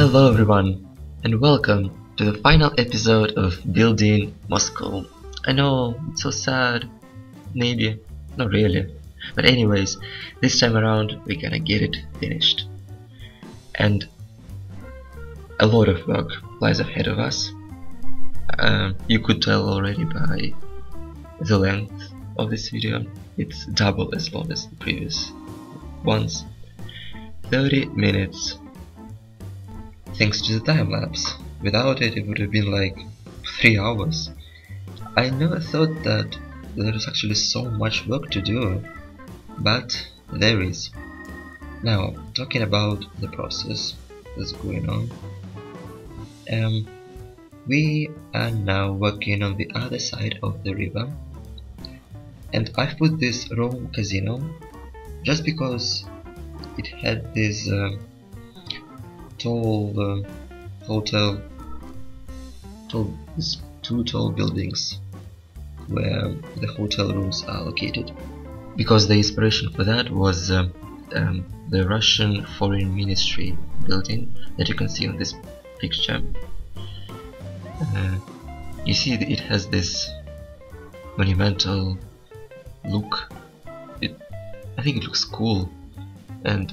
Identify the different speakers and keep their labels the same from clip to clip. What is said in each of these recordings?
Speaker 1: Hello everyone, and welcome to the final episode of Building Moscow. I know, it's so sad, maybe, not really, but anyways, this time around we're gonna get it finished. And a lot of work lies ahead of us. You could tell already by the length of this video. It's double as long as the previous ones. 30 minutes. Thanks to the time lapse. Without it, it would have been like 3 hours. I never thought that there was actually so much work to do, but there is. Now, talking about the process that's going on, we are now working on the other side of the river, and I've put this Rome casino just because it had this tall hotel, these two tall buildings where the hotel rooms are located, because the inspiration for that was the Russian Foreign Ministry building that you can see on this picture. You see it has this monumental look. I think it looks cool, and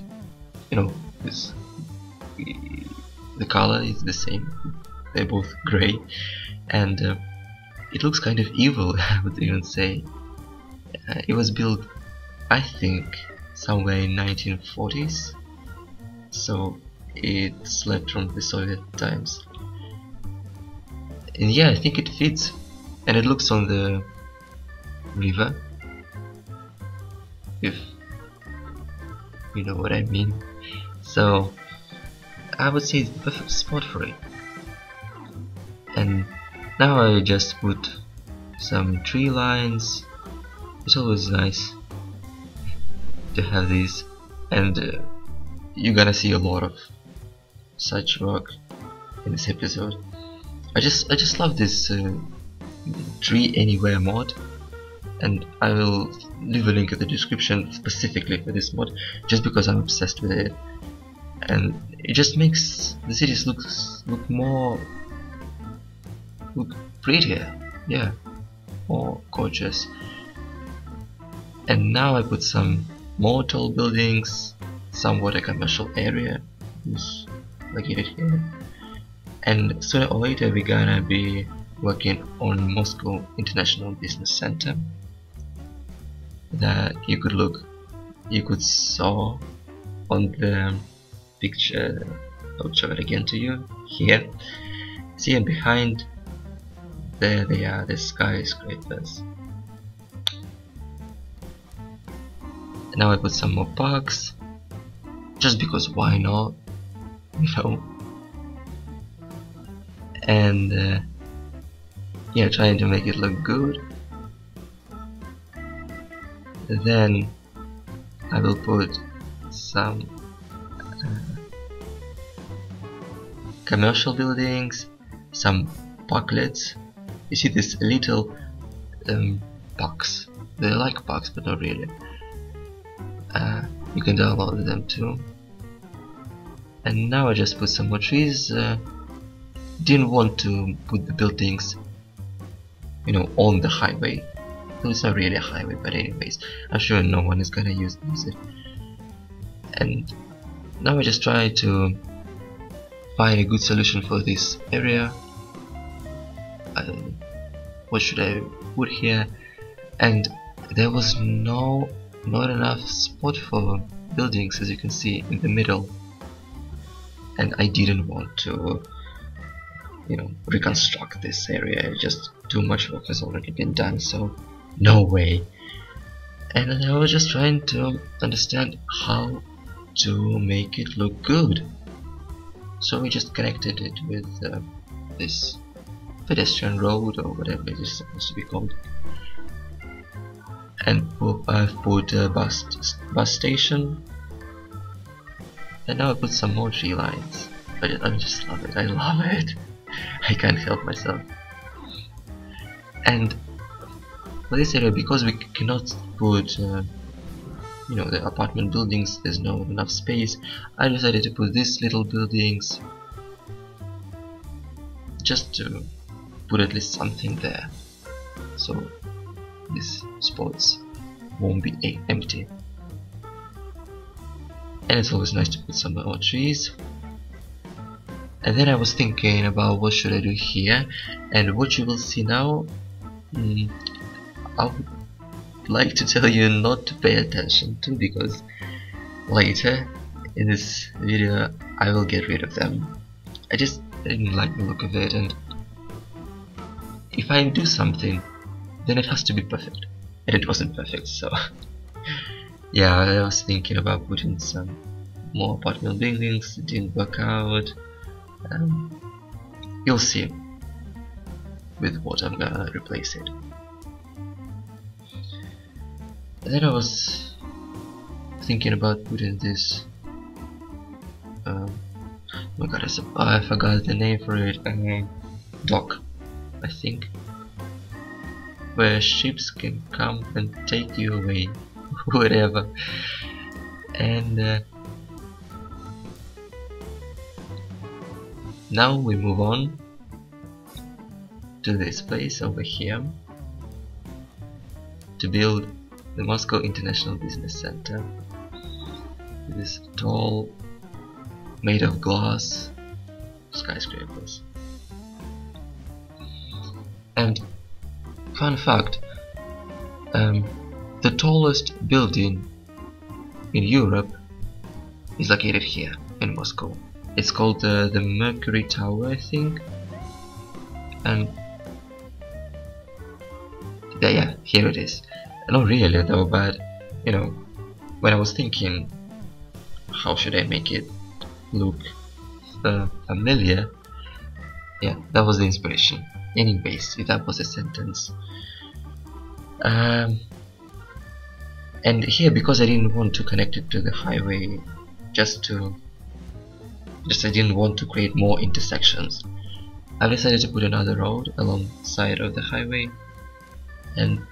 Speaker 1: you know, the color is the same. They're both grey, and it looks kind of evil, I would even say. It was built, I think, somewhere in 1940s, so it slept from the Soviet times. And yeah, I think it fits, and it looks on the river, if you know what I mean. So I would say it's the perfect spot for it. And now I just put some tree lines. It's always nice to have these, and you're gonna see a lot of such work in this episode. I just love this tree anywhere mod, and I will leave a link in the description specifically for this mod, just because I'm obsessed with it, and it just makes the cities look prettier, yeah, more gorgeous. And now I put some more tall buildings, somewhat a commercial area is located here, and sooner or later we're gonna be working on Moscow International Business Center that you could saw on the picture. I'll show it again to you here. See, and behind there they are, the skyscrapers. Now I put some more parks, just because why not, you know. And yeah, trying to make it look good. Then I will put some commercial buildings, some parklets. You see these little parks. They're like parks, but not really. You can download them too. And now I just put some more trees. Didn't want to put the buildings, you know, on the highway. Well, it's not really a highway, but anyways, I'm sure no one is gonna use it. And now I just try to find a good solution for this area. What should I put here? And there was not enough spot for buildings, as you can see in the middle, and I didn't want to, you know, reconstruct this area. Just too much work has already been done, so no way. And I was just trying to understand how to make it look good, so we just connected it with this pedestrian road, or whatever it is supposed to be called, and I've put a bus station, and now I put some more tree lines. I just love it. I love it. I can't help myself. And for this area, because we cannot put you know, the apartment buildings, there's not enough space, I decided to put these little buildings just to put at least something there, so these spots won't be empty. And it's always nice to put some more trees. And then I was thinking about what should I do here, and what you will see now, I would like to tell you not to pay attention to, because later in this video I will get rid of them. I just didn't like the look of it, and if I do something then it has to be perfect, and it wasn't perfect, so yeah, I was thinking about putting some more apartment buildings. It didn't work out. You'll see with what I'm gonna replace it. And then I was thinking about putting this oh my god, I forgot the name for it. Dock, I think, where ships can come and take you away wherever. And now we move on to this place over here to build the Moscow International Business Center. This tall, made of glass skyscrapers. And fun fact, the tallest building in Europe is located here in Moscow. It's called the Mercury Tower, I think. And yeah, here it is. Not really though, but you know, when I was thinking how should I make it look familiar, yeah, that was the inspiration. Anyways, if that was a sentence. And here, because I didn't want to connect it to the highway, I didn't want to create more intersections, I decided to put another road alongside of the highway, and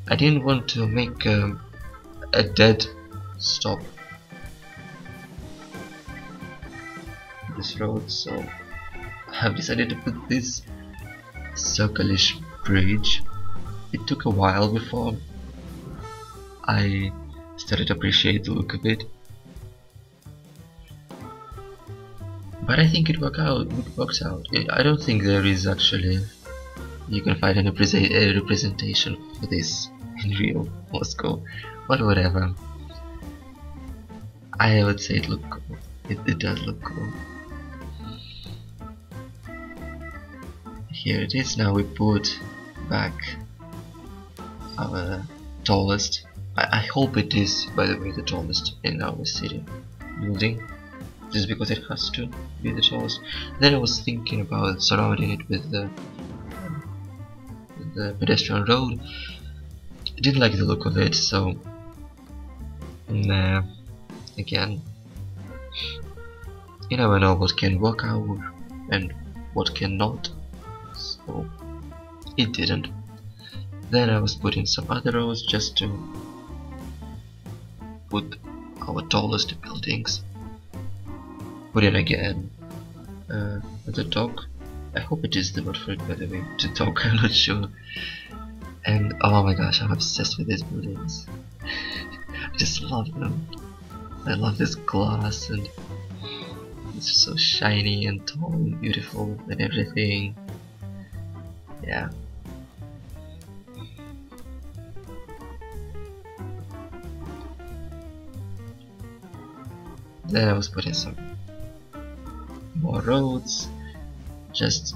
Speaker 1: I didn't want to make a dead stop this road, so I have decided to put this circle-ish bridge. It took a while before I started to appreciate the look of it, but I think it works out. I don't think there is actually, you can find a representation for this in real Moscow, but whatever. I would say it looked cool. It does look cool. Here it is. Now we put back our tallest, I hope it is, by the way, the tallest in our city building, just because it has to be the tallest. Then I was thinking about surrounding it with the pedestrian road. I didn't like the look of it, so nah, again, you never know what can work out and what cannot, so it didn't. Then I was putting some other rows just to put our tallest buildings. Put in again the dock. I hope it is the word for it, by the way, to dock, I'm not sure. And oh my gosh, I'm obsessed with these buildings. I just love them. I love this glass, and it's so shiny and tall and beautiful and everything. Yeah. Then I was putting some more roads, just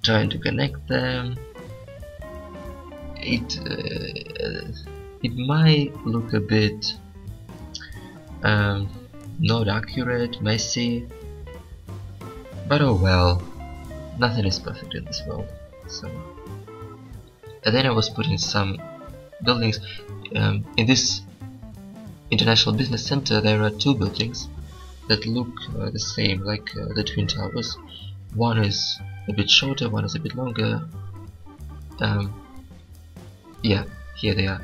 Speaker 1: trying to connect them. It might look a bit not accurate, messy, but oh well, nothing is perfect in this world. So, and then I was putting some buildings in this international business center. There are two buildings that look the same, like the twin towers. One is a bit shorter, one is a bit longer. Yeah, here they are.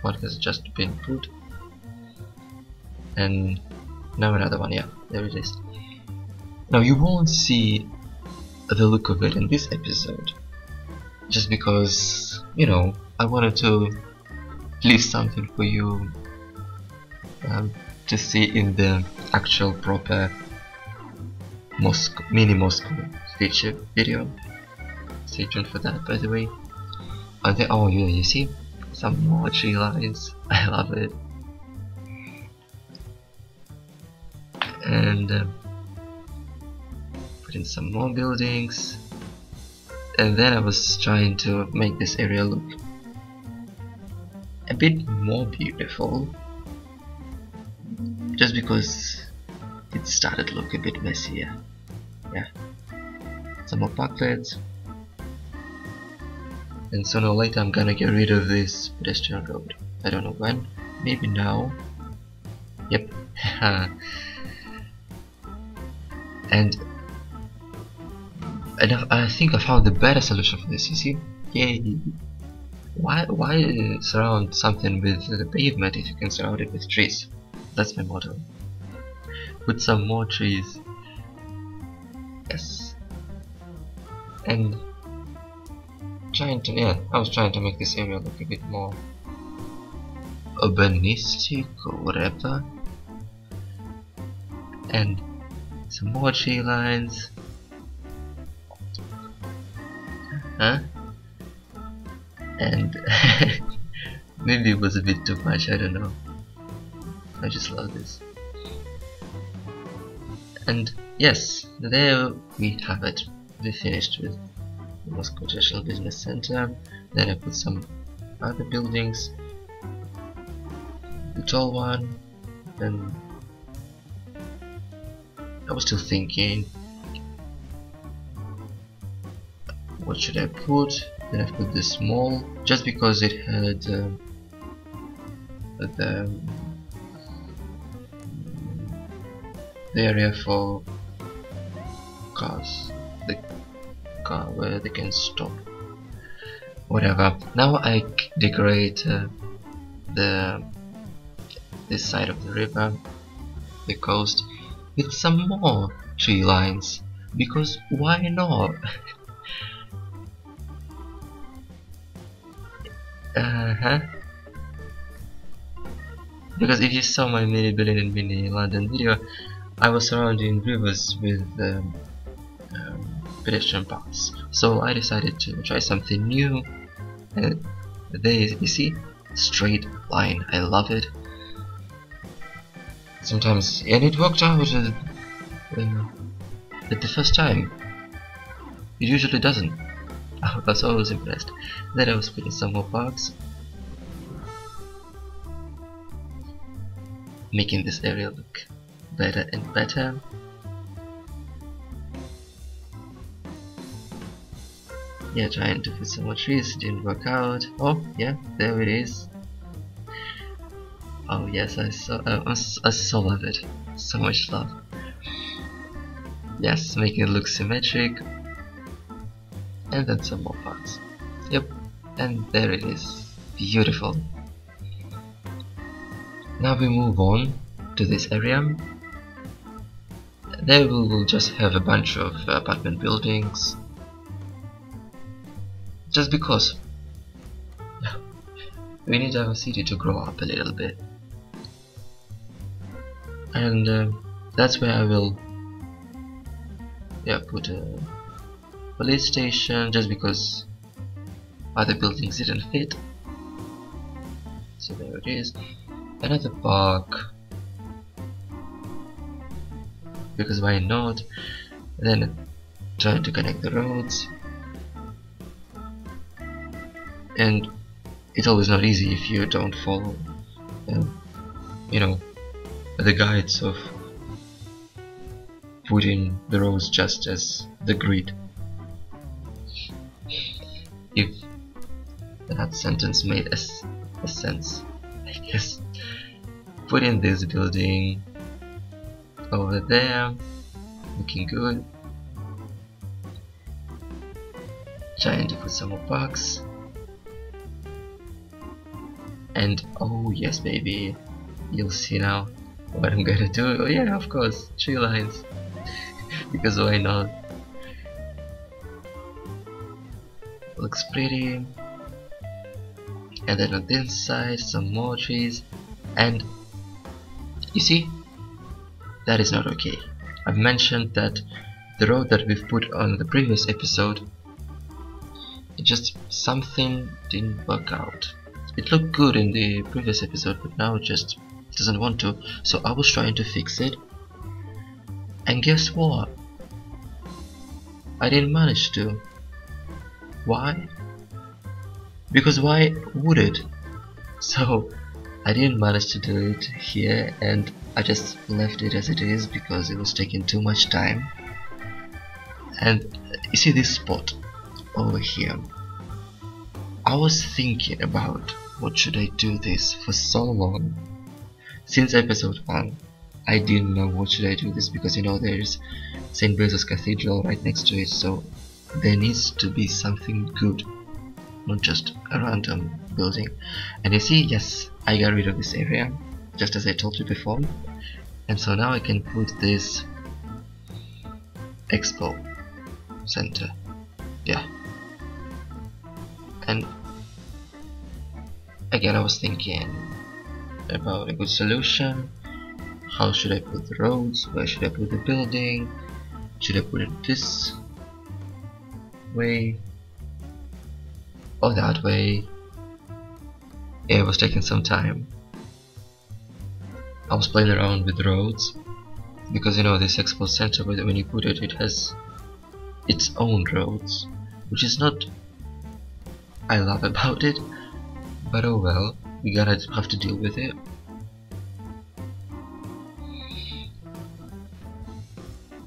Speaker 1: One has just been put, and now another one. Yeah, there it is. Now you won't see the look of it in this episode, just because, you know, I wanted to leave something for you to see in the actual proper mini Moscow feature video. Stay tuned for that, by the way. And then, oh yeah, you see some more tree lines. I love it. And put in some more buildings. And then I was trying to make this area look a bit more beautiful, just because it started to look a bit messier. Yeah, some more parklets, and sooner or later I'm gonna get rid of this pedestrian road. I don't know when, maybe now. Yep. and I think I found the better solution for this. You see, yay! Why surround something with the pavement if you can surround it with trees? That's my motto. Put some more trees. Yes. And I was trying to make this area look a bit more urbanistic or whatever. And some more tree lines. And maybe it was a bit too much, I don't know. I just love this. And yes, there we have it. We finished with the Moscow International Business Center. Then I put some other buildings. The tall one. Then I was still thinking, what should I put? Then I put the small, just because it had the area for cars, the car where they can stop, whatever. Now I decorate this side of the river, the coast, with some more tree lines, because why not? Because if you saw my mini Berlin and mini London video, I was surrounding rivers with pedestrian paths. So I decided to try something new. And there you see, straight line. I love it. Sometimes, and it worked out at the first time. It usually doesn't. I was always impressed. Then I was putting some more parks, making this area look better and better. Yeah, trying to put some more trees, didn't work out. Oh yeah, there it is. Oh yes, I so love it. So much love. Yes, making it look symmetric. And then some more parts. Yep, and there it is. Beautiful. Now we move on to this area. There we will just have a bunch of apartment buildings. Just because we need our city to grow up a little bit. And that's where I will put a police station, just because other buildings didn't fit. So there it is. Another park, because why not? Then trying to connect the roads, and it's always not easy if you don't follow you know, the guides of putting the roads just as the grid. If that sentence made a sense, I guess. Put in this building over there, looking good. Trying to put some more parks. And oh yes baby, you'll see now what I'm gonna do. Oh yeah, of course, tree lines. because why not? Looks pretty. And then on this side some more trees, and you see, that is not okay. I've mentioned that the road that we've put on the previous episode, it just something didn't work out. It looked good in the previous episode, but now it just doesn't want to. So I was trying to fix it, and guess what? I didn't manage to. Why? Because why would it? So I didn't manage to do it here, and I just left it as it is because it was taking too much time. And you see this spot over here, I was thinking about what should I do this for so long. Since episode 1 I didn't know what should I do this, because you know there's St. Basil's Cathedral right next to it, so there needs to be something good, not just a random building. And you see, yes, I got rid of this area just as I told you before, and so now I can put this expo center, yeah. And again I was thinking about a good solution. How should I put the roads? Where should I put the building? Should I put it this way or that way? Yeah, it was taking some time. I was playing around with roads because you know this expo center, when you put it, it has its own roads, which is not I love about it, but oh well, we gotta have to deal with it.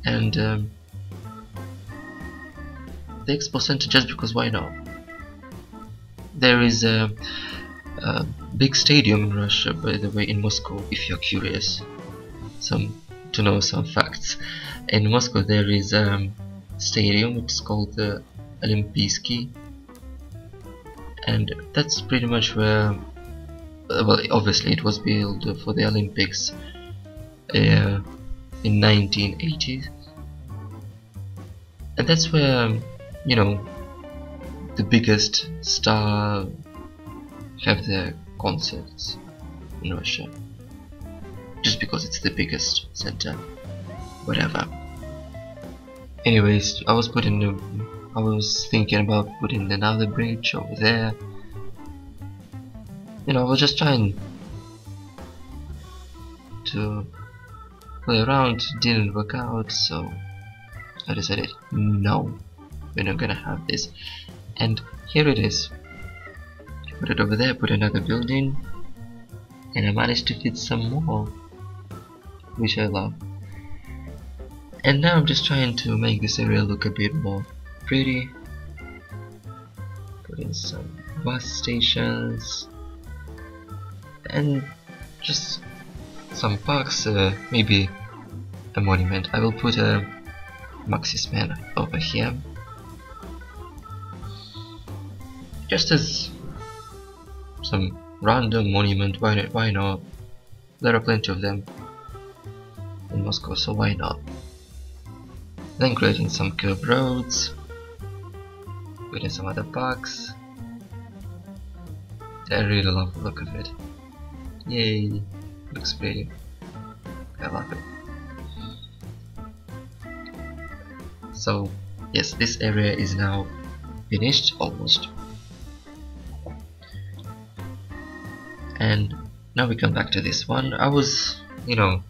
Speaker 1: And the expo center, just because why not? There is a big stadium in Russia, by the way, in Moscow, if you're curious to know some facts. In Moscow there is a stadium, it's called the Olympийский, and that's pretty much where, well, obviously it was built for the Olympics in 1980, and that's where, you know, the biggest star have their concerts in Russia, just because it's the biggest center, whatever. Anyways, I was thinking about putting another bridge over there. You know, I was just trying to play around. It didn't work out, so I decided, no, we're not gonna have this. And here it is. Put it over there, put another building, and I managed to fit some more, which I love. And now I'm just trying to make this area look a bit more pretty. Put in some bus stations and just some parks, maybe a monument. I will put a Maxis Man over here, just as some random monument. Why not? There are plenty of them in Moscow, so why not? Then creating some curved roads, putting some other parks. I really love the look of it. Yay, looks pretty. I love it. So yes, this area is now finished almost. And now we come back to this one. I was, you know,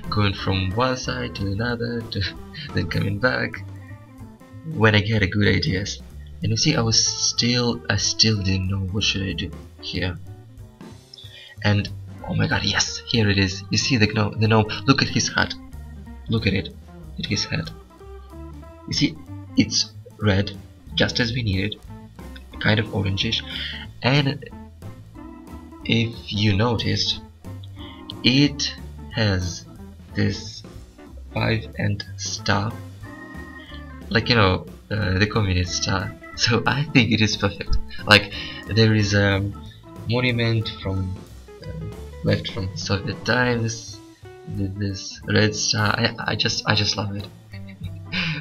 Speaker 1: going from one side to another, then coming back when I get a good ideas. And you see, I still didn't know what should I do here. And oh my god, yes, here it is. You see the gnome. Look at his hat. Look at it. At his hat. You see, it's red, just as we needed, kind of orangish. And if you noticed, it has this 5-end star, like, you know, the communist star. So I think it is perfect. Like, there is a monument from left from Soviet times with this red star. I just love it.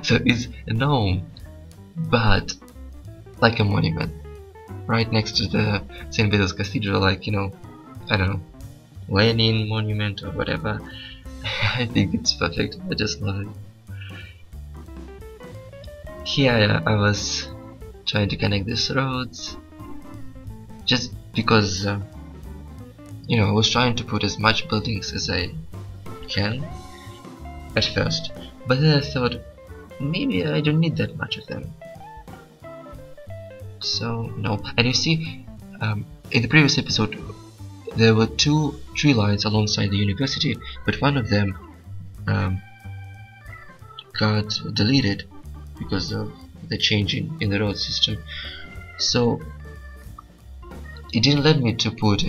Speaker 1: So it's a gnome, but like a monument, right next to the St. Peter's Cathedral, like, you know, I don't know, Lenin monument or whatever. I think it's perfect. I just love it. Here I was trying to connect these roads, just because you know, I was trying to put as much buildings as I can at first, but then I thought maybe I don't need that much of them. So no, and you see, in the previous episode there were 2 tree lines alongside the university, but one of them got deleted because of the change in the road system. So it didn't let me to put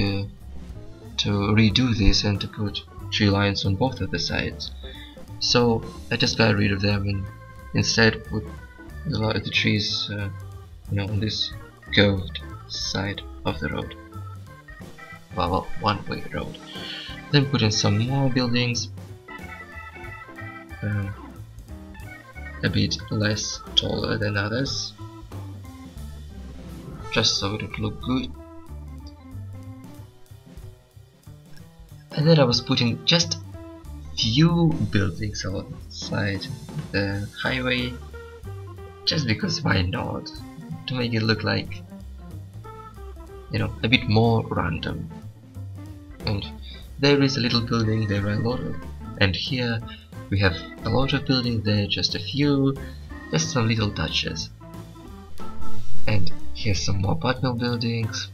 Speaker 1: to redo this and to put tree lines on both of the sides. So I just got rid of them and instead put the trees, you know, on this curved side of the road. Well, one-way road. Then put in some more buildings, a bit less taller than others, just so it would look good. And then I was putting just few buildings alongside the highway, just because why not, to make it look like, you know, a bit more random. And there is a little building, there are a lot of, and here we have a lot of buildings, there just a few, just some little touches. And here's some more apartment buildings.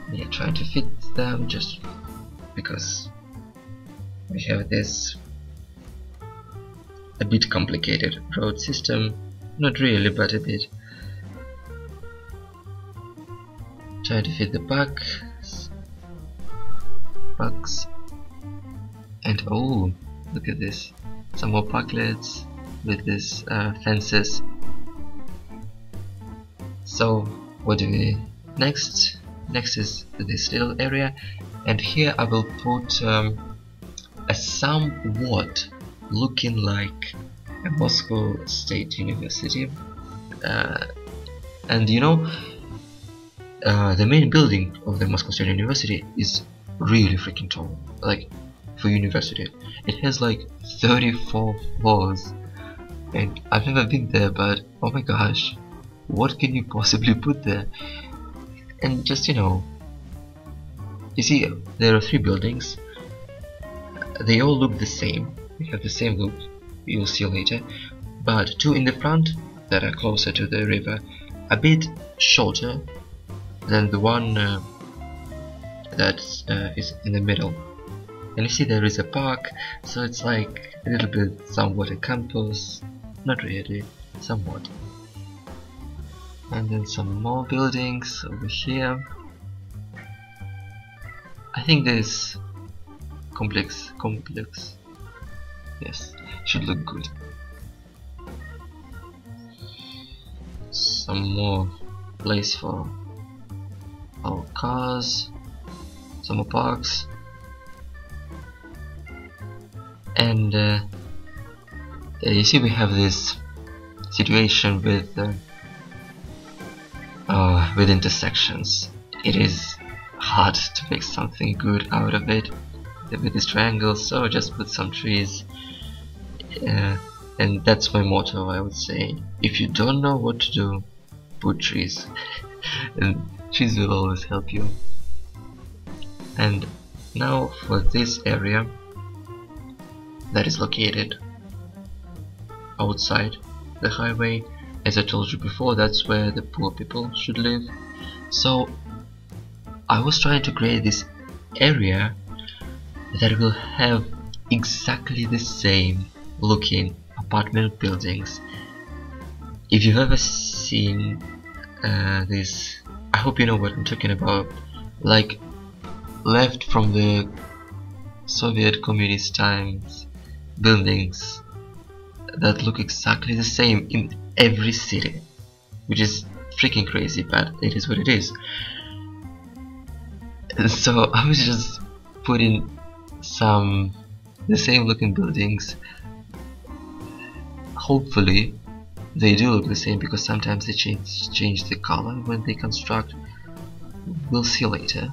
Speaker 1: Yeah, trying to fit them just because we have this a bit complicated road system. Not really, but a bit. Trying to fit the bugs, and oh, look at this, some more parklets with these fences. So what do we next? Next is this little area, and here I will put a somewhat looking like a Moscow State University, and you know, the main building of the Moscow State University is really freaking tall. Like, for university, it has like 34 floors, and I've never been there, but oh my gosh, what can you possibly put there? And just, you know, you see, there are 3 buildings. They all look the same. They have the same look. You'll see later. But 2 in the front that are closer to the river, a bit shorter than the one that is in the middle. And you see, there is a park, so it's like a little bit somewhat a campus. Not really, somewhat. And then some more buildings over here. I think this complex, yes, should look good. Some more place for our cars, some more parks, and you see, we have this situation with intersections. It is hard to make something good out of it with this triangle, so just put some trees, and that's my motto, I would say. If you don't know what to do, put trees and trees will always help you. And now for this area that is located outside the highway, as I told you before, that's where the poor people should live. So I was trying to create this area that will have exactly the same looking apartment buildings. If you've ever seen this, I hope you know what I'm talking about, like left from the Soviet communist times buildings that look exactly the same in every city, which is freaking crazy, but it is what it is. So I was just putting some the same looking buildings. Hopefully they do look the same, because sometimes they change the color when they construct. We'll see later,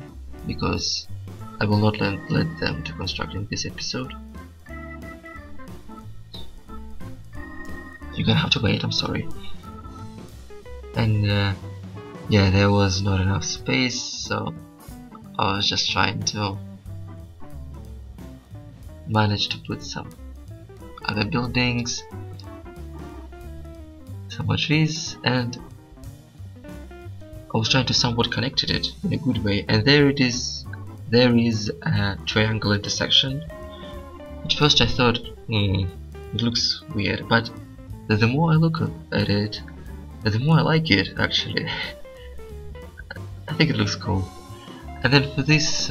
Speaker 1: because I will not let them to construct in this episode. You're gonna have to wait, I'm sorry. And yeah, there was not enough space, so I was just trying to manage to put some other buildings, some more trees, and I was trying to somewhat connect it in a good way. And there it is. There is a triangle intersection. At first I thought, it looks weird, but the more I look at it, the more I like it, actually. I think it looks cool. And then for this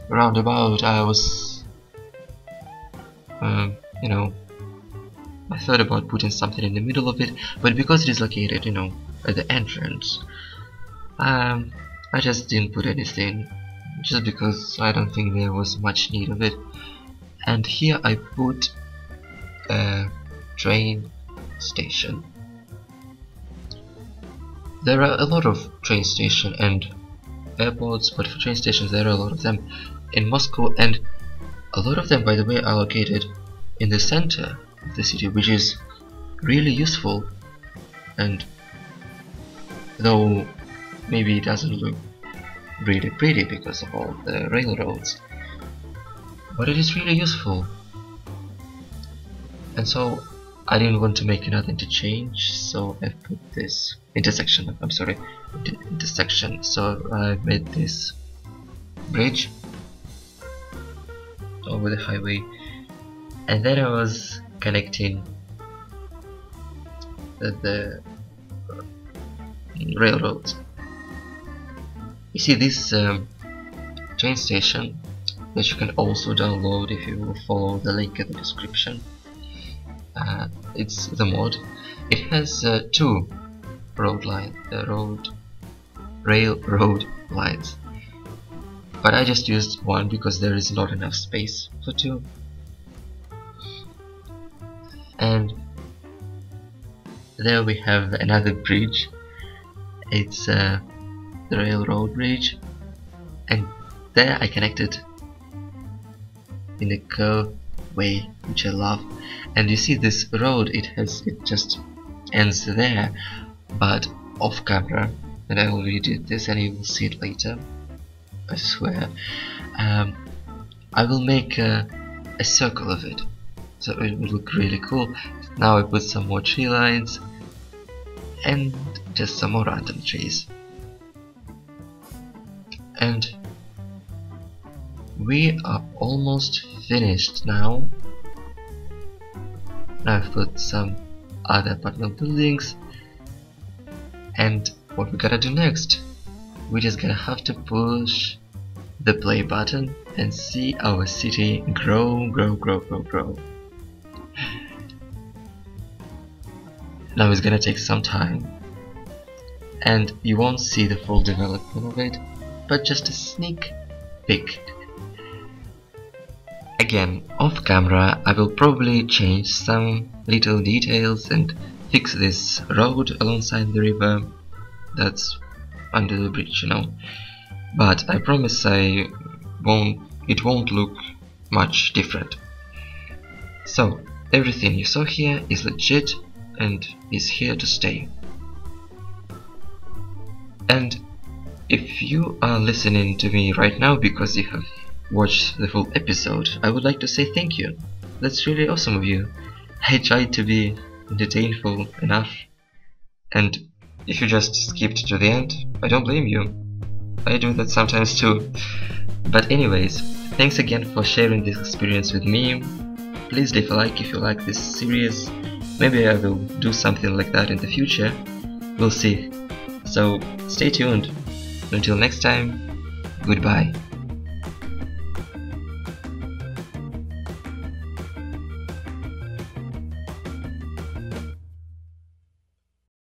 Speaker 1: roundabout, I was, you know, I thought about putting something in the middle of it, but because it is located, you know, at the entrance, I just didn't put anything, just because I don't think there was much need of it. And here I put a train station. There are a lot of train stations and airports, but for train stations there are a lot of them in Moscow, and a lot of them, by the way, are located in the center of the city, which is really useful. And though maybe it doesn't look really pretty because of all the railroads, but it is really useful. And so I didn't want to make nothing to change, so I put this intersection, I'm sorry, intersection. So I made this bridge over the highway, and then I was connecting the railroads. You see this train station that you can also download if you follow the link in the description. It's the mod. It has two railroad lines, but I just used one because there is not enough space for two. And there we have another bridge. It's the railroad bridge, and there I connected in a curve way, which I love. And you see this road, it just ends there, but off camera, and I already did this and you will see it later, I swear. I will make a circle of it, so it will look really cool. Now I put some more tree lines and just some more random trees, and we are almost finished now. Now I've put some other apartment buildings, and what we're gonna do next, we're just gonna have to push the play button and see our city grow. Now it's gonna take some time, and you won't see the full development of it, but just a sneak peek. Again, off camera I will probably change some little details and fix this road alongside the river that's under the bridge, you know. But I promise it won't look much different. So everything you saw here is legit and is here to stay. And if you are listening to me right now because you have watched the full episode, I would like to say thank you. That's really awesome of you. I tried to be entertainful enough, and if you just skipped to the end, I don't blame you. I do that sometimes too. But anyways, thanks again for sharing this experience with me. Please leave a like if you like this series. Maybe I will do something like that in the future. We'll see. So stay tuned. Until next time, goodbye.